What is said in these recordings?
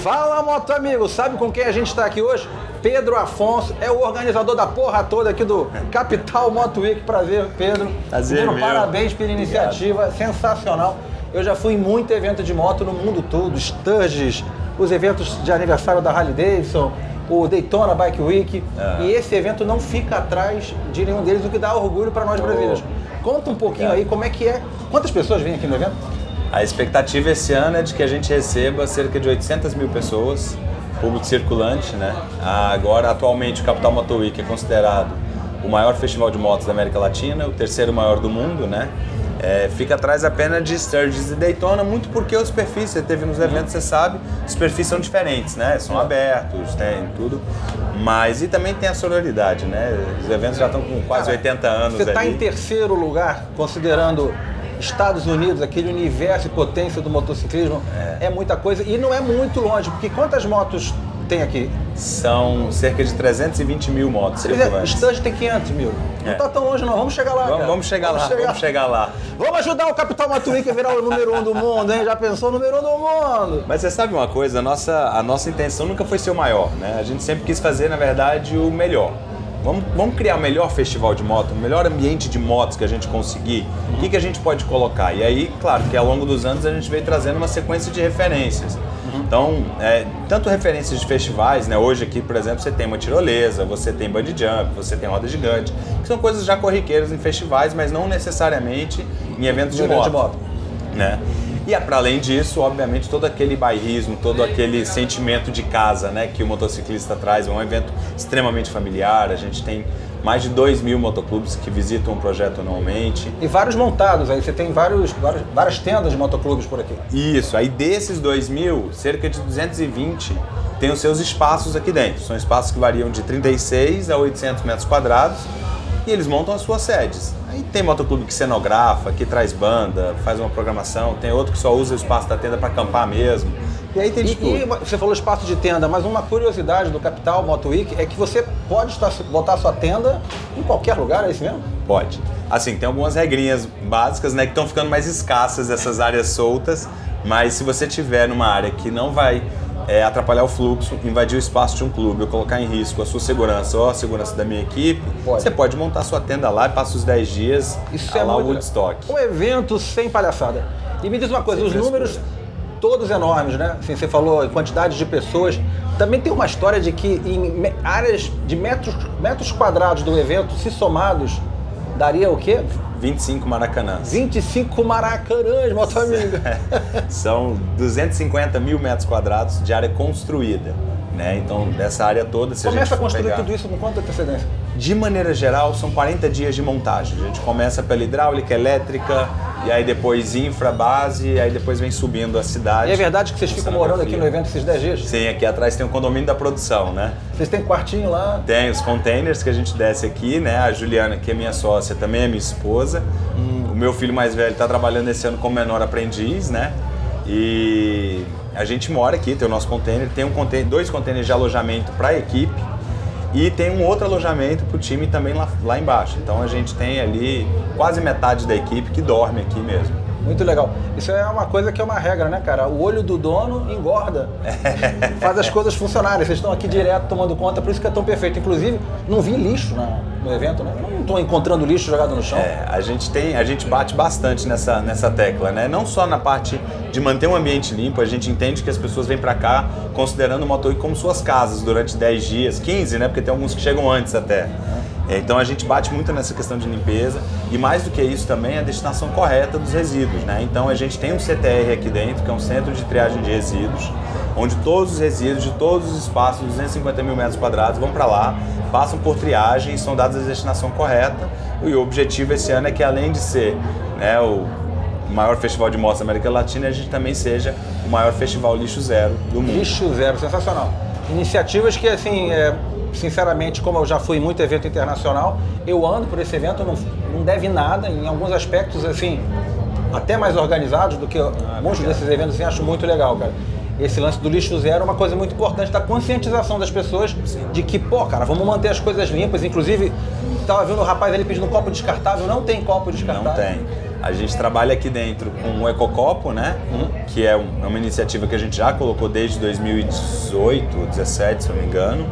Fala, moto amigo, sabe com quem a gente está aqui hoje? Pedro Afonso, é o organizador da porra toda aqui do Capital Moto Week. Prazer, Pedro. Prazer, meu. Parabéns pela iniciativa, sensacional. Eu já fui em muito evento de moto no mundo todo, Sturgis, os eventos de aniversário da Harley Davidson, o Daytona Bike Week, e esse evento não fica atrás de nenhum deles, o que dá orgulho para nós brasileiros. Conta um pouquinho aí como é que é, quantas pessoas vêm aqui no evento? A expectativa esse ano é de que a gente receba cerca de 800 mil pessoas, público circulante, né? Agora, atualmente, o Capital Moto Week é considerado o maior festival de motos da América Latina, o terceiro maior do mundo, né? Fica atrás apenas de Sturgis e Daytona, muito porque os perfis, você teve nos eventos, você sabe, os perfis são diferentes, né? São abertos, tem tudo, mas e também tem a sonoridade, né? Os eventos já estão com quase 80 anos ali. Você está em terceiro lugar, considerando Estados Unidos, aquele universo e potência do motociclismo, é muita coisa e não é muito longe, porque quantas motos tem aqui? São cerca de 320 mil motos circulantes. Sturgis tem 500 mil. Não está tão longe não, vamos chegar lá, cara. Vamos chegar lá. Vamos ajudar o Capital Moto Week a virar o número 1 do mundo, hein? Já pensou o número 1 do mundo? Mas você sabe uma coisa, a nossa intenção nunca foi ser o maior, né? A gente sempre quis fazer, na verdade, o melhor. Vamos criar o melhor festival de moto, o melhor ambiente de motos que a gente conseguir. O que a gente pode colocar? E aí, claro, que ao longo dos anos a gente veio trazendo uma sequência de referências. Então, tanto referências de festivais, né? Hoje aqui, por exemplo, você tem uma tirolesa, você tem bungee jump, você tem roda gigante, que são coisas já corriqueiras em festivais, mas não necessariamente em eventos de moto. Né? E para além disso, obviamente, todo aquele bairrismo, todo aquele sentimento de casa, né, que o motociclista traz. É um evento extremamente familiar, a gente tem mais de 2.000 motoclubes que visitam o projeto anualmente. E vários montados, aí você tem várias tendas de motoclubes por aqui. Isso, aí desses 2.000, cerca de 220 tem os seus espaços aqui dentro. São espaços que variam de 36 a 800 metros quadrados e eles montam as suas sedes. Aí tem motoclube que cenografa, que traz banda, faz uma programação, tem outro que só usa o espaço da tenda para acampar mesmo. E aí tem de tudo. E você falou espaço de tenda, mas uma curiosidade do Capital Moto Week é que você pode botar sua tenda em qualquer lugar, é isso mesmo? Pode. Assim, tem algumas regrinhas básicas, né, que estão ficando mais escassas, essas áreas soltas, mas se você tiver numa área que não vai atrapalhar o fluxo, invadir o espaço de um clube ou colocar em risco a sua segurança ou a segurança da minha equipe, você pode montar sua tenda lá e passa os 10 dias lá o Woodstock. Um evento sem palhaçada. E me diz uma coisa, os números todos enormes, né? Assim, você falou em quantidade de pessoas. Também tem uma história de que em áreas de metros quadrados do evento, se somados, daria o quê? 25 Maracanãs. 25 Maracanãs, moto amigo. São 250 mil metros quadrados de área construída, né? Então, dessa área toda... Começa a construir tudo isso com quanta antecedência? De maneira geral, são 40 dias de montagem. A gente começa pela hidráulica, elétrica, e aí depois infra, base, e aí depois vem subindo a cidade. E é verdade que vocês ficam morando aqui no evento esses 10 dias? Sim, aqui atrás tem o condomínio da produção, né? Vocês têm quartinho lá? Tem os containers que a gente desce aqui, né? A Juliana, que é minha sócia, também é minha esposa. O meu filho mais velho está trabalhando esse ano como menor aprendiz, né? E a gente mora aqui, tem o nosso container, tem dois containers de alojamento para a equipe e tem um outro alojamento para o time também lá embaixo. Então a gente tem ali quase metade da equipe que dorme aqui mesmo. Muito legal. Isso é uma coisa que é uma regra, né, cara? O olho do dono engorda, faz as coisas funcionarem. Vocês estão aqui direto tomando conta, por isso que é tão perfeito. Inclusive, não vi lixo no evento, né? Eu não estou encontrando lixo jogado no chão. A gente bate bastante nessa tecla, né? Não só na parte de manter um ambiente limpo, a gente entende que as pessoas vêm para cá considerando o Moto Week como suas casas durante 10 dias, 15, né? Porque tem alguns que chegam antes até. Então a gente bate muito nessa questão de limpeza e mais do que isso também a destinação correta dos resíduos, né? Então a gente tem um CTR aqui dentro, que é um centro de triagem de resíduos, onde todos os resíduos de todos os espaços, 250 mil metros quadrados, vão para lá, passam por triagem e são dados a destinação correta. E o objetivo esse ano é que, além de ser, né, o maior festival de motos da América Latina, a gente também seja o maior festival lixo zero do mundo. Lixo zero, sensacional. Iniciativas que, assim, sinceramente, como eu já fui em muito evento internacional, eu ando por esse evento, não deve nada, em alguns aspectos, assim, até mais organizados do que muitos desses eventos, assim, acho muito legal, cara. Esse lance do lixo zero é uma coisa muito importante da conscientização das pessoas de que, pô, cara, vamos manter as coisas limpas. Inclusive, estava vendo o rapaz ali pedindo um copo descartável, não tem copo descartável. Não tem. A gente trabalha aqui dentro com o Ecocopo, né? Que é uma iniciativa que a gente já colocou desde 2018, 2017, se eu não me engano.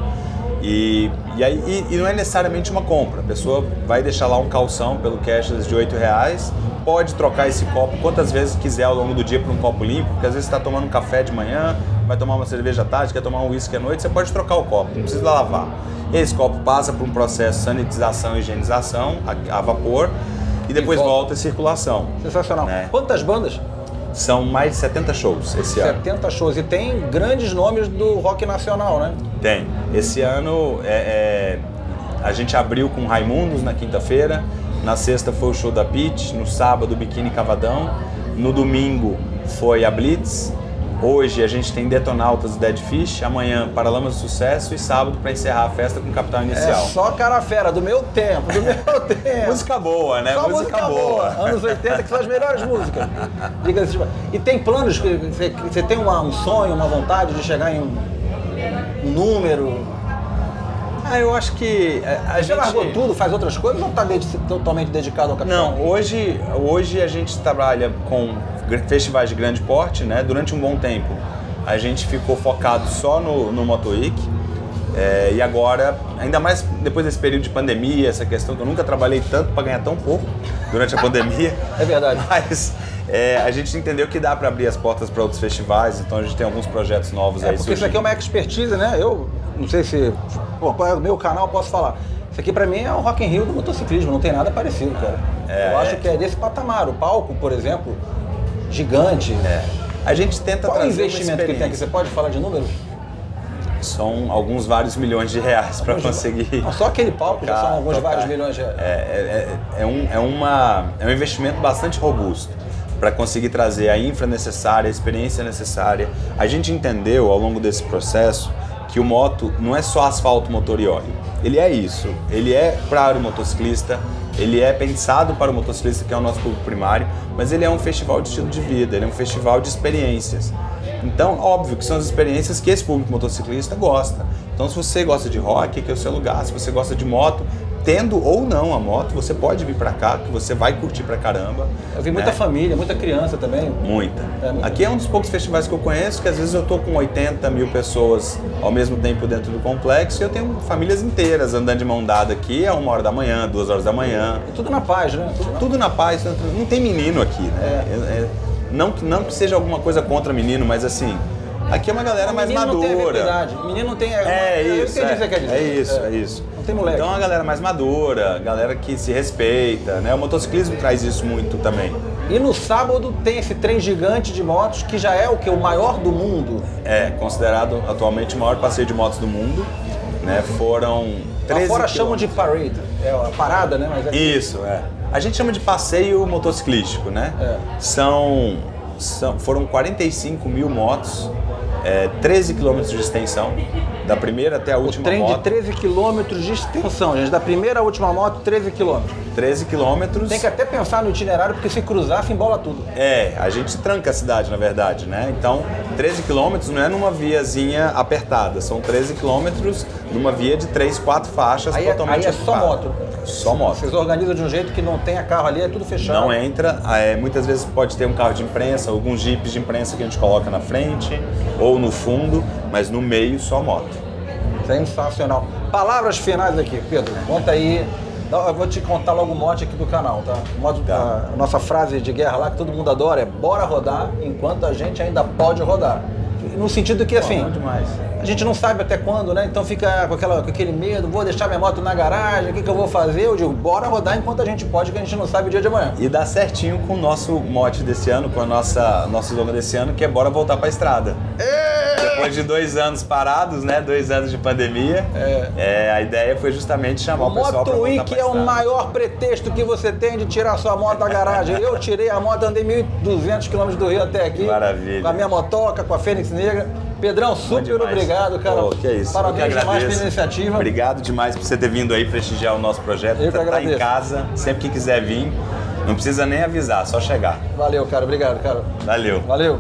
E não é necessariamente uma compra. A pessoa vai deixar lá um calção pelo cashless de R$8, pode trocar esse copo quantas vezes quiser ao longo do dia por um copo limpo, porque às vezes você está tomando um café de manhã, vai tomar uma cerveja à tarde, quer tomar um uísque à noite, você pode trocar o copo, não precisa lavar. E esse copo passa por um processo de sanitização e higienização a vapor e depois volta em circulação. Sensacional. Né? Quantas bandas? São mais de 70 shows esse ano. 70 shows. E tem grandes nomes do rock nacional, né? Tem. Esse ano a gente abriu com Raimundos na quinta-feira, na sexta foi o show da Pitty, no sábado o Biquíni Cavadão, no domingo foi a Blitz, hoje a gente tem Detonautas e Dead Fish, amanhã Paralamas do Sucesso e sábado para encerrar a festa com Capital Inicial. É só cara fera, do meu tempo. Música boa, né? Só música boa. Anos 80, que são as melhores músicas. Diga-se. E tem planos, você tem um sonho, uma vontade de chegar em um número? Eu acho que Você largou tudo, faz outras coisas ou está totalmente dedicado ao Capital? Não, hoje a gente trabalha com festivais de grande porte, né? Durante um bom tempo a gente ficou focado só no Moto Week. E agora, ainda mais depois desse período de pandemia, essa questão que eu nunca trabalhei tanto para ganhar tão pouco durante a pandemia. É verdade. Mas a gente entendeu que dá para abrir as portas para outros festivais, então a gente tem alguns projetos novos aí. Porque isso aqui é uma expertise, né? Eu não sei se... Bom, no meu canal eu posso falar. Isso aqui pra mim é o Rock in Rio do motociclismo, não tem nada parecido, cara. Eu acho que é desse patamar. O palco, por exemplo, gigante. A gente tenta Qual trazer o investimento que tem aqui? Você pode falar de números? São vários milhões de reais para conseguir. Não, só aquele palco já são vários milhões de reais. É um investimento bastante robusto para conseguir trazer a infra necessária, a experiência necessária. A gente entendeu ao longo desse processo que o moto não é só asfalto, motor e óleo. Ele é isso. Ele é para o motociclista, ele é pensado para o motociclista, que é o nosso público primário, mas ele é um festival de estilo de vida, ele é um festival de experiências. Então, óbvio que são as experiências que esse público motociclista gosta. Então, se você gosta de rock, que é o seu lugar. Se você gosta de moto, tendo ou não a moto, você pode vir pra cá, que você vai curtir pra caramba. Eu vi muita família, muita criança também. Muita. Aqui é um dos poucos festivais que eu conheço, que às vezes eu tô com 80 mil pessoas ao mesmo tempo dentro do complexo e eu tenho famílias inteiras andando de mão dada aqui a 1h da manhã, 2h da manhã. E tudo na paz, né? Tudo na paz. Não tem menino aqui, né? Não que seja alguma coisa contra menino, mas assim, aqui é uma galera mais madura. Menino não tem... É isso. Não tem moleque. Então é uma galera mais madura, galera que se respeita, né? O motociclismo traz isso muito também. E no sábado tem esse trem gigante de motos, que já é o maior do mundo. É, considerado atualmente o maior passeio de motos do mundo, né? Foram 13 Lá fora chamam de parade, é a parada, né? Mas Isso, A gente chama de passeio motociclístico, né? Foram 45 mil motos, 13 quilômetros de extensão, da primeira até a última moto. O trem de 13 quilômetros de extensão, gente. Da primeira à última moto, 13 quilômetros. 13 quilômetros. Tem que até pensar no itinerário, porque se cruzar, se embola tudo. A gente tranca a cidade, na verdade, né? Então, 13 quilômetros não é numa viazinha apertada, são 13 quilômetros numa via de 3, 4 faixas totalmente Aí é só moto. Só moto. Vocês organizam de um jeito que não tenha carro ali, é tudo fechado. Não entra, muitas vezes pode ter um carro de imprensa, alguns jipes de imprensa que a gente coloca na frente ou no fundo, mas no meio só moto. Sensacional. Palavras finais aqui, Pedro. Conta aí. Eu vou te contar logo o mote aqui do canal, tá? A nossa frase de guerra lá que todo mundo adora é: bora rodar enquanto a gente ainda pode rodar. No sentido que assim, a gente não sabe até quando, né? Então fica com aquele medo, vou deixar minha moto na garagem, o que eu vou fazer? Eu digo, bora rodar enquanto a gente pode, que a gente não sabe o dia de amanhã. E dá certinho com o nosso mote desse ano, com a nosso slogan desse ano, que é bora voltar pra estrada. Depois de 2 anos parados, né? 2 anos de pandemia, a ideia foi justamente chamar o pessoal pra voltar pra estrada. O Moto Week é o maior pretexto que você tem de tirar sua moto da garagem. Eu tirei a moto, andei 1.200 km do Rio até aqui. Maravilha. Com a minha motoca, com a Fênix Negra. Pedrão, super obrigado, cara. Que é isso. Parabéns demais pela iniciativa. Obrigado demais por você ter vindo aí prestigiar o nosso projeto. Eu que agradeço. Tá em casa, sempre que quiser vir. Não precisa nem avisar, só chegar. Valeu, cara. Obrigado, cara. Valeu. Valeu.